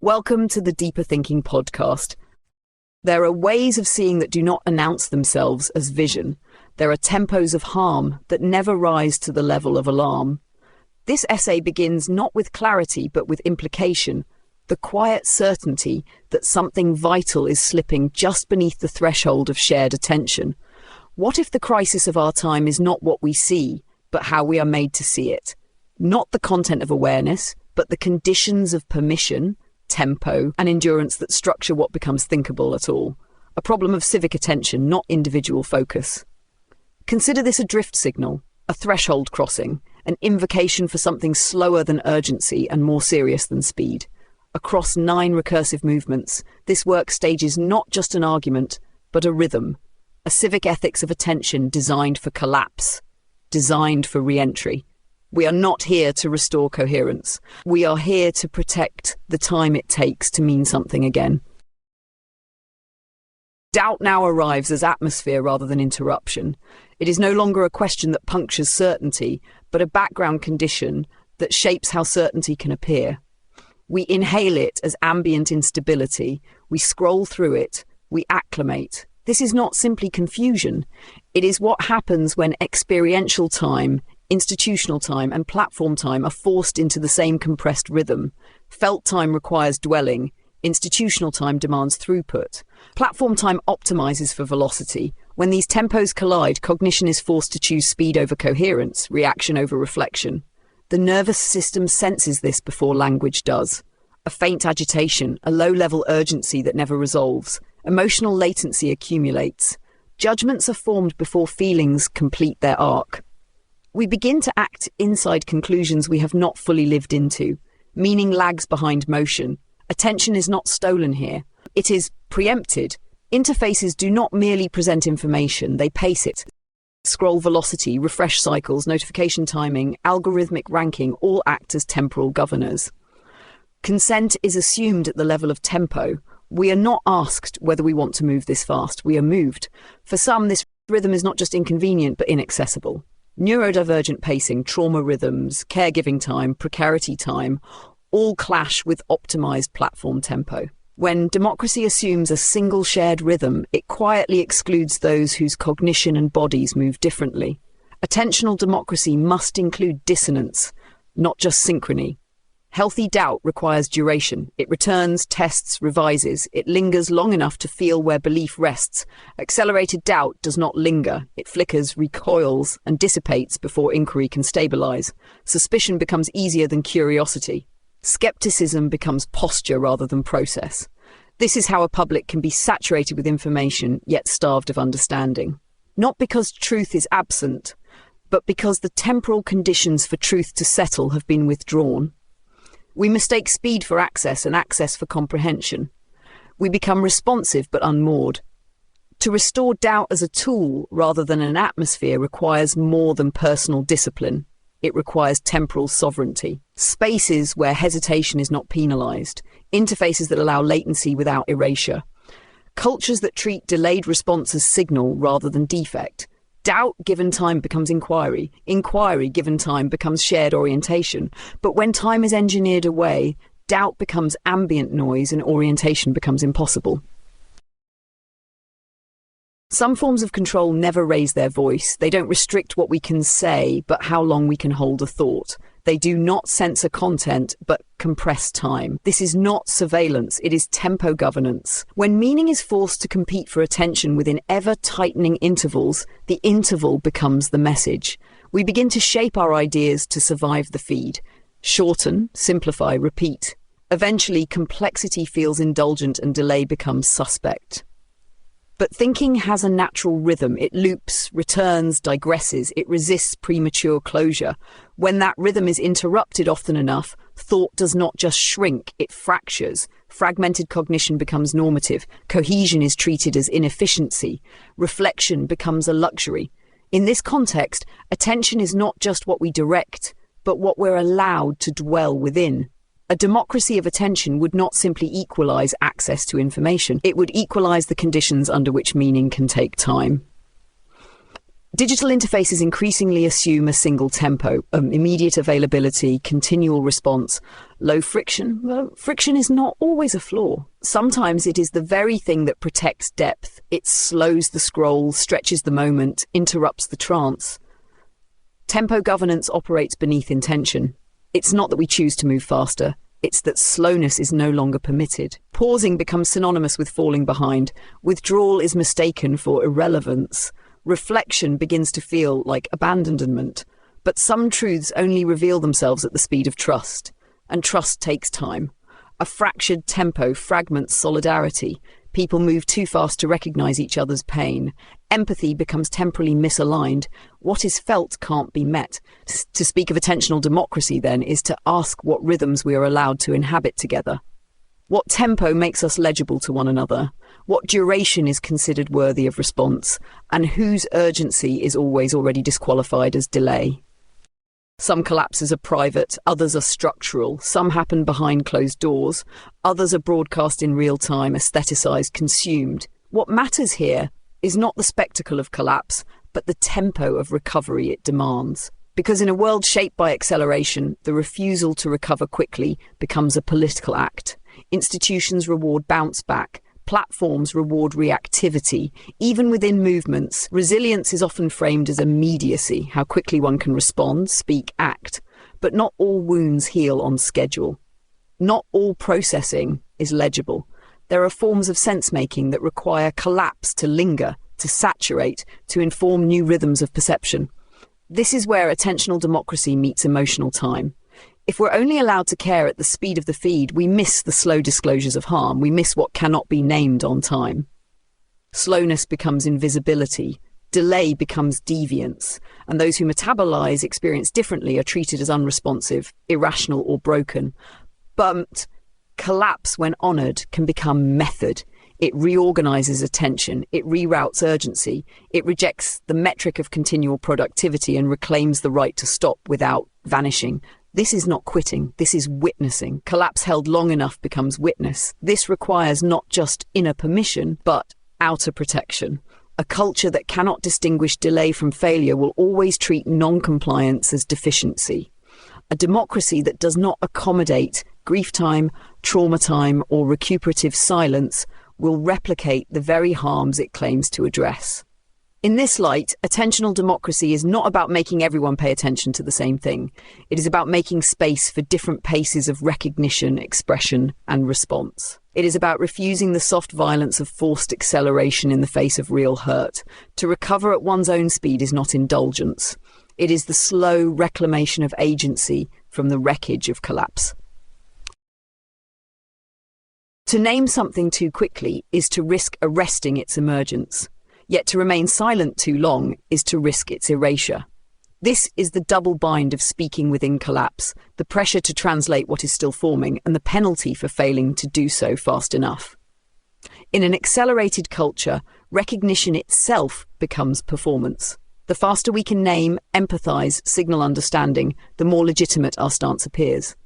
Welcome to the Deeper Thinking podcast. There are ways of seeing that do not announce themselves as vision. There are tempos of harm that never rise to the level of alarm. This essay begins not with clarity but with implication, the quiet certainty that something vital is slipping just beneath the threshold of shared attention. What if the crisis of our time is not what we see, but how we are made to see it? Not the content of awareness, but the conditions of permission, tempo, and endurance that structure what becomes thinkable at all. A problem of civic attention, not individual focus. Consider this a drift signal, a threshold crossing, an invocation for something slower than urgency and more serious than speed. Across 9 recursive movements, this work stages not just an argument, but a rhythm, a civic ethics of attention designed for collapse, designed for re-entry. We are not here to restore coherence. We are here to protect the time it takes to mean something again. Doubt now arrives as atmosphere rather than interruption. It is no longer a question that punctures certainty, but a background condition that shapes how certainty can appear. We inhale it as ambient instability. We scroll through it. We acclimate. This is not simply confusion. It is what happens when experiential time, institutional time, and platform time are forced into the same compressed rhythm. Felt time requires dwelling. Institutional time demands throughput. Platform time optimizes for velocity. When these tempos collide, cognition is forced to choose speed over coherence, reaction over reflection. The nervous system senses this before language does. A faint agitation, a low-level urgency that never resolves. Emotional latency accumulates. Judgments are formed before feelings complete their arc. We begin to act inside conclusions we have not fully lived into. Meaning lags behind motion. Attention is not stolen here. It is preempted. Interfaces do not merely present information, they pace it. Scroll velocity, refresh cycles, notification timing, algorithmic ranking all act as temporal governors. Consent is assumed at the level of tempo. We are not asked whether we want to move this fast. We are moved. For some, this rhythm is not just inconvenient but inaccessible. Neurodivergent pacing, trauma rhythms, caregiving time, precarity time, all clash with optimized platform tempo. When democracy assumes a single shared rhythm, it quietly excludes those whose cognition and bodies move differently. Attentional democracy must include dissonance, not just synchrony. Healthy doubt requires duration. It returns, tests, revises. It lingers long enough to feel where belief rests. Accelerated doubt does not linger. It flickers, recoils, and dissipates before inquiry can stabilize. Suspicion becomes easier than curiosity. Skepticism becomes posture rather than process. This is how a public can be saturated with information, yet starved of understanding. Not because truth is absent, but because the temporal conditions for truth to settle have been withdrawn. We mistake speed for access and access for comprehension. We become responsive but unmoored. To restore doubt as a tool rather than an atmosphere requires more than personal discipline. It requires temporal sovereignty. Spaces where hesitation is not penalized. Interfaces that allow latency without erasure. Cultures that treat delayed response as signal rather than defect. Doubt given time becomes inquiry. Inquiry given time becomes shared orientation. But when time is engineered away, doubt becomes ambient noise and orientation becomes impossible. Some forms of control never raise their voice. They don't restrict what we can say, but how long we can hold a thought. They do not censor content, but compress time. This is not surveillance, it is tempo governance. When meaning is forced to compete for attention within ever-tightening intervals, the interval becomes the message. We begin to shape our ideas to survive the feed. Shorten, simplify, repeat. Eventually, complexity feels indulgent and delay becomes suspect. But thinking has a natural rhythm. It loops, returns, digresses. It resists premature closure. When that rhythm is interrupted often enough, thought does not just shrink, it fractures. Fragmented cognition becomes normative. Cohesion is treated as inefficiency. Reflection becomes a luxury. In this context, attention is not just what we direct, but what we're allowed to dwell within. A democracy of attention would not simply equalize access to information. It would equalize the conditions under which meaning can take time. Digital interfaces increasingly assume a single tempo, immediate availability, continual response, low friction. Well, friction is not always a flaw. Sometimes it is the very thing that protects depth. It slows the scroll, stretches the moment, interrupts the trance. Tempo governance operates beneath intention. It's not that we choose to move faster. It's that slowness is no longer permitted. Pausing becomes synonymous with falling behind. Withdrawal is mistaken for irrelevance. Reflection begins to feel like abandonment. But some truths only reveal themselves at the speed of trust. And trust takes time. A fractured tempo fragments solidarity. People move too fast to recognize each other's pain. Empathy becomes temporally misaligned. What is felt can't be met. To speak of attentional democracy, then, is to ask what rhythms we are allowed to inhabit together. What tempo makes us legible to one another? What duration is considered worthy of response? And whose urgency is always already disqualified as delay? Some collapses are private, others are structural, some happen behind closed doors, others are broadcast in real time, aestheticized, consumed. What matters here is not the spectacle of collapse, but the tempo of recovery it demands. Because in a world shaped by acceleration, the refusal to recover quickly becomes a political act. Institutions reward bounce back. Platforms reward reactivity. Even within movements, resilience is often framed as immediacy, how quickly one can respond, speak, act. But not all wounds heal on schedule. Not all processing is legible. There are forms of sense-making that require collapse to linger, to saturate, to inform new rhythms of perception. This is where attentional democracy meets emotional time. If we're only allowed to care at the speed of the feed, we miss the slow disclosures of harm. We miss what cannot be named on time. Slowness becomes invisibility. Delay becomes deviance. And those who metabolize experience differently are treated as unresponsive, irrational, or broken. But collapse, when honored, can become method. It reorganizes attention. It reroutes urgency. It rejects the metric of continual productivity and reclaims the right to stop without vanishing. This is not quitting, this is witnessing. Collapse held long enough becomes witness. This requires not just inner permission, but outer protection. A culture that cannot distinguish delay from failure will always treat non-compliance as deficiency. A democracy that does not accommodate grief time, trauma time, or recuperative silence will replicate the very harms it claims to address. In this light, attentional democracy is not about making everyone pay attention to the same thing. It is about making space for different paces of recognition, expression, and response. It is about refusing the soft violence of forced acceleration in the face of real hurt. To recover at one's own speed is not indulgence. It is the slow reclamation of agency from the wreckage of collapse. To name something too quickly is to risk arresting its emergence. Yet to remain silent too long is to risk its erasure. This is the double bind of speaking within collapse, the pressure to translate what is still forming, and the penalty for failing to do so fast enough. In an accelerated culture, recognition itself becomes performance. The faster we can name, empathize, signal understanding, the more legitimate our stance appears.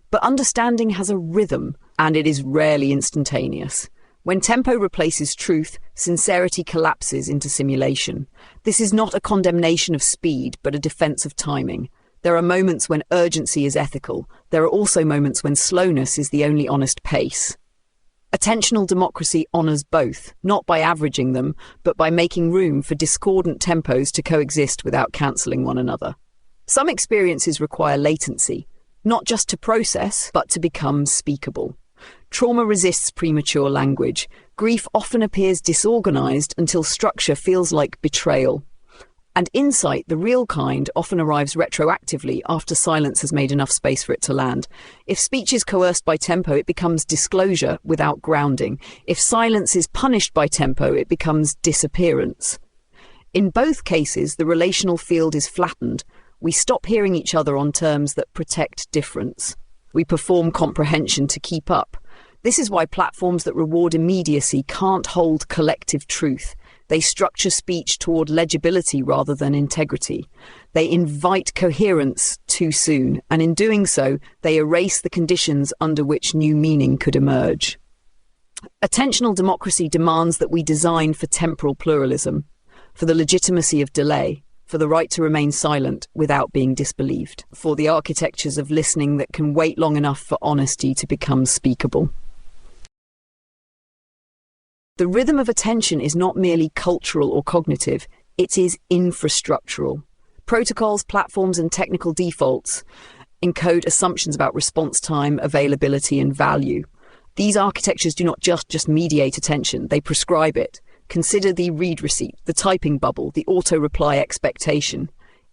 But understanding has a rhythm, and it is rarely instantaneous. When tempo replaces truth, sincerity collapses into simulation. This is not a condemnation of speed, but a defense of timing. There are moments when urgency is ethical. There are also moments when slowness is the only honest pace. Attentional democracy honors both, not by averaging them, but by making room for discordant tempos to coexist without cancelling one another. Some experiences require latency, not just to process, but to become speakable. Trauma resists premature language. Grief often appears disorganized until structure feels like betrayal. And insight, the real kind, often arrives retroactively after silence has made enough space for it to land. If speech is coerced by tempo, it becomes disclosure without grounding. If silence is punished by tempo, it becomes disappearance. In both cases, the relational field is flattened. We stop hearing each other on terms that protect difference. We perform comprehension to keep up. This is why platforms that reward immediacy can't hold collective truth. They structure speech toward legibility rather than integrity. They invite coherence too soon, and in doing so, they erase the conditions under which new meaning could emerge. Attentional democracy demands that we design for temporal pluralism. for the legitimacy of delay, for the right to remain silent without being disbelieved, for the architectures of listening that can wait long enough for honesty to become speakable. The rhythm of attention is not merely cultural or cognitive, it is infrastructural. Protocols, platforms, and technical defaults encode assumptions about response time, availability, and value. These architectures do not just mediate attention, they prescribe it. Consider the read receipt, the typing bubble, the auto-reply expectation.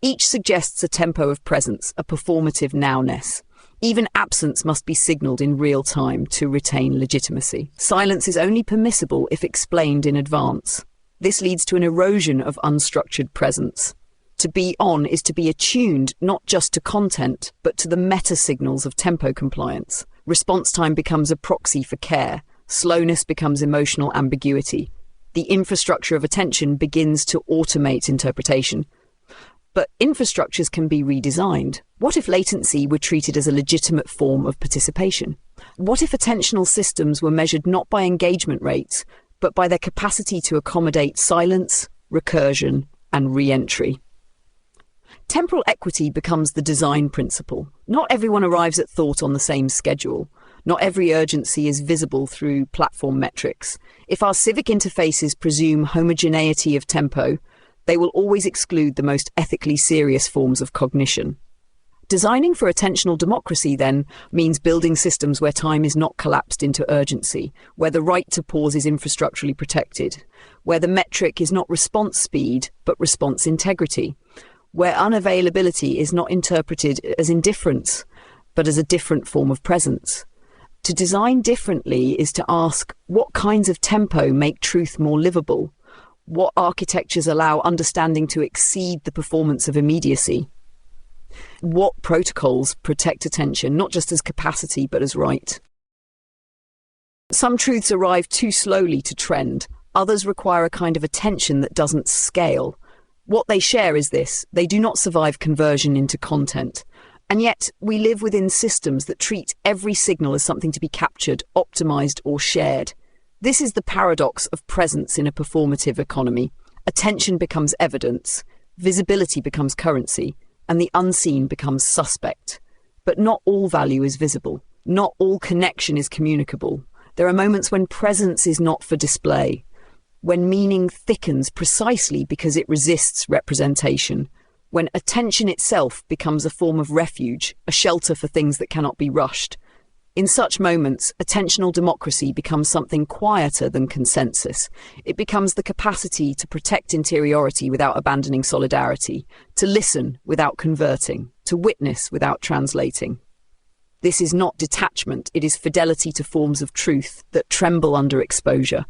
Each suggests a tempo of presence, a performative nowness. Even absence must be signalled in real time to retain legitimacy. Silence is only permissible if explained in advance. This leads to an erosion of unstructured presence. To be on is to be attuned not just to content, but to the meta-signals of tempo compliance. Response time becomes a proxy for care. Slowness becomes emotional ambiguity. The infrastructure of attention begins to automate interpretation. But infrastructures can be redesigned. What if latency were treated as a legitimate form of participation? What if attentional systems were measured not by engagement rates, but by their capacity to accommodate silence, recursion, and re-entry? Temporal equity becomes the design principle. Not everyone arrives at thought on the same schedule. Not every urgency is visible through platform metrics. If our civic interfaces presume homogeneity of tempo, they will always exclude the most ethically serious forms of cognition. Designing for attentional democracy, then, means building systems where time is not collapsed into urgency, where the right to pause is infrastructurally protected, where the metric is not response speed, but response integrity, where unavailability is not interpreted as indifference, but as a different form of presence. To design differently is to ask, what kinds of tempo make truth more livable? What architectures allow understanding to exceed the performance of immediacy? What protocols protect attention, not just as capacity, but as right? Some truths arrive too slowly to trend. Others require a kind of attention that doesn't scale. What they share is this: they do not survive conversion into content. And yet, we live within systems that treat every signal as something to be captured, optimized, or shared. This is the paradox of presence in a performative economy. Attention becomes evidence, visibility becomes currency, and the unseen becomes suspect. But not all value is visible. Not all connection is communicable. There are moments when presence is not for display, when meaning thickens precisely because it resists representation, when attention itself becomes a form of refuge, a shelter for things that cannot be rushed. In such moments, attentional democracy becomes something quieter than consensus. It becomes the capacity to protect interiority without abandoning solidarity, to listen without converting, to witness without translating. This is not detachment, it is fidelity to forms of truth that tremble under exposure.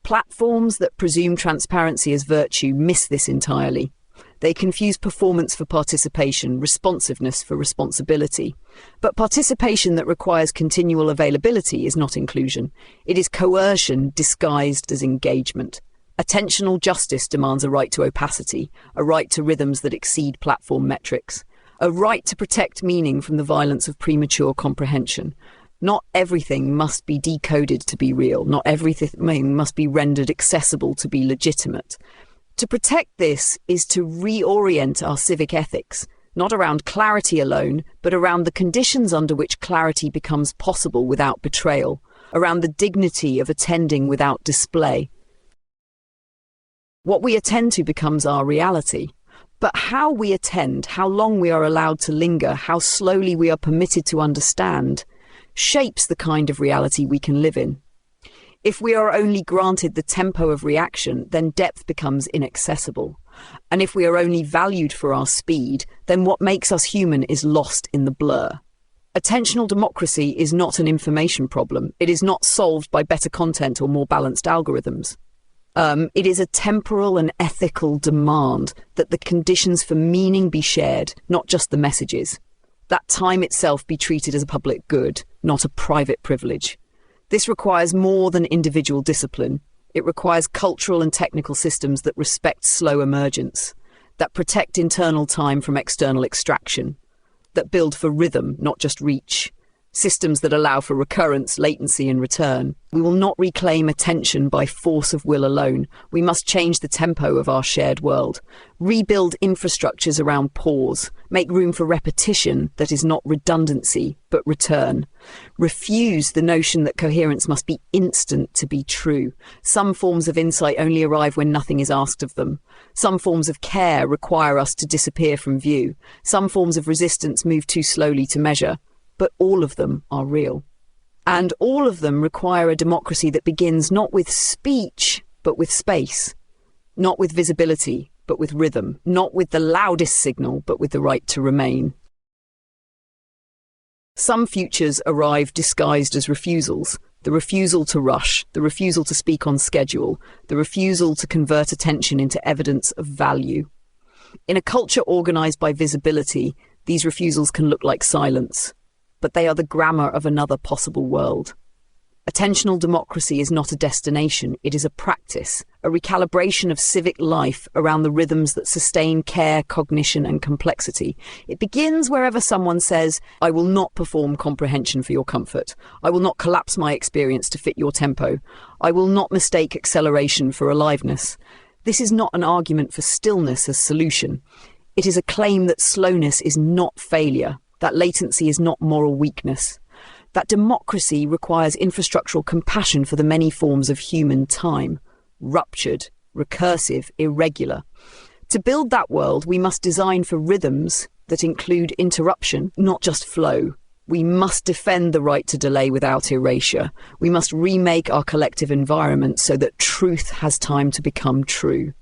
Platforms that presume transparency as virtue miss this entirely. They confuse performance for participation, responsiveness for responsibility. But participation that requires continual availability is not inclusion. It is coercion disguised as engagement. Attentional justice demands a right to opacity, a right to rhythms that exceed platform metrics, a right to protect meaning from the violence of premature comprehension. Not everything must be decoded to be real. Not everything must be rendered accessible to be legitimate. To protect this is to reorient our civic ethics, not around clarity alone, but around the conditions under which clarity becomes possible without betrayal, around the dignity of attending without display. What we attend to becomes our reality. But how we attend, how long we are allowed to linger, how slowly we are permitted to understand, shapes the kind of reality we can live in. If we are only granted the tempo of reaction, then depth becomes inaccessible. And if we are only valued for our speed, then what makes us human is lost in the blur. Attentional democracy is not an information problem. It is not solved by better content or more balanced algorithms. It is a temporal and ethical demand that the conditions for meaning be shared, not just the messages. That time itself be treated as a public good, not a private privilege. This requires more than individual discipline. It requires cultural and technical systems that respect slow emergence, that protect internal time from external extraction, that build for rhythm, not just reach, systems that allow for recurrence, latency, and return. We will not reclaim attention by force of will alone. We must change the tempo of our shared world. Rebuild infrastructures around pause. Make room for repetition that is not redundancy, but return. Refuse the notion that coherence must be instant to be true. Some forms of insight only arrive when nothing is asked of them. Some forms of care require us to disappear from view. Some forms of resistance move too slowly to measure. But all of them are real. And all of them require a democracy that begins not with speech, but with space. Not with visibility, but with rhythm. Not with the loudest signal, but with the right to remain. Some futures arrive disguised as refusals. The refusal to rush, the refusal to speak on schedule, the refusal to convert attention into evidence of value. In a culture organised by visibility, these refusals can look like silence. But they are the grammar of another possible world. Attentional democracy is not a destination, it is a practice, a recalibration of civic life around the rhythms that sustain care, cognition, and complexity. It begins wherever someone says, I will not perform comprehension for your comfort. I will not collapse my experience to fit your tempo. I will not mistake acceleration for aliveness. This is not an argument for stillness as solution. It is a claim that slowness is not failure. That latency is not moral weakness. That democracy requires infrastructural compassion for the many forms of human time. Ruptured, recursive, irregular. To build that world, we must design for rhythms that include interruption, not just flow. We must defend the right to delay without erasure. We must remake our collective environment so that truth has time to become true.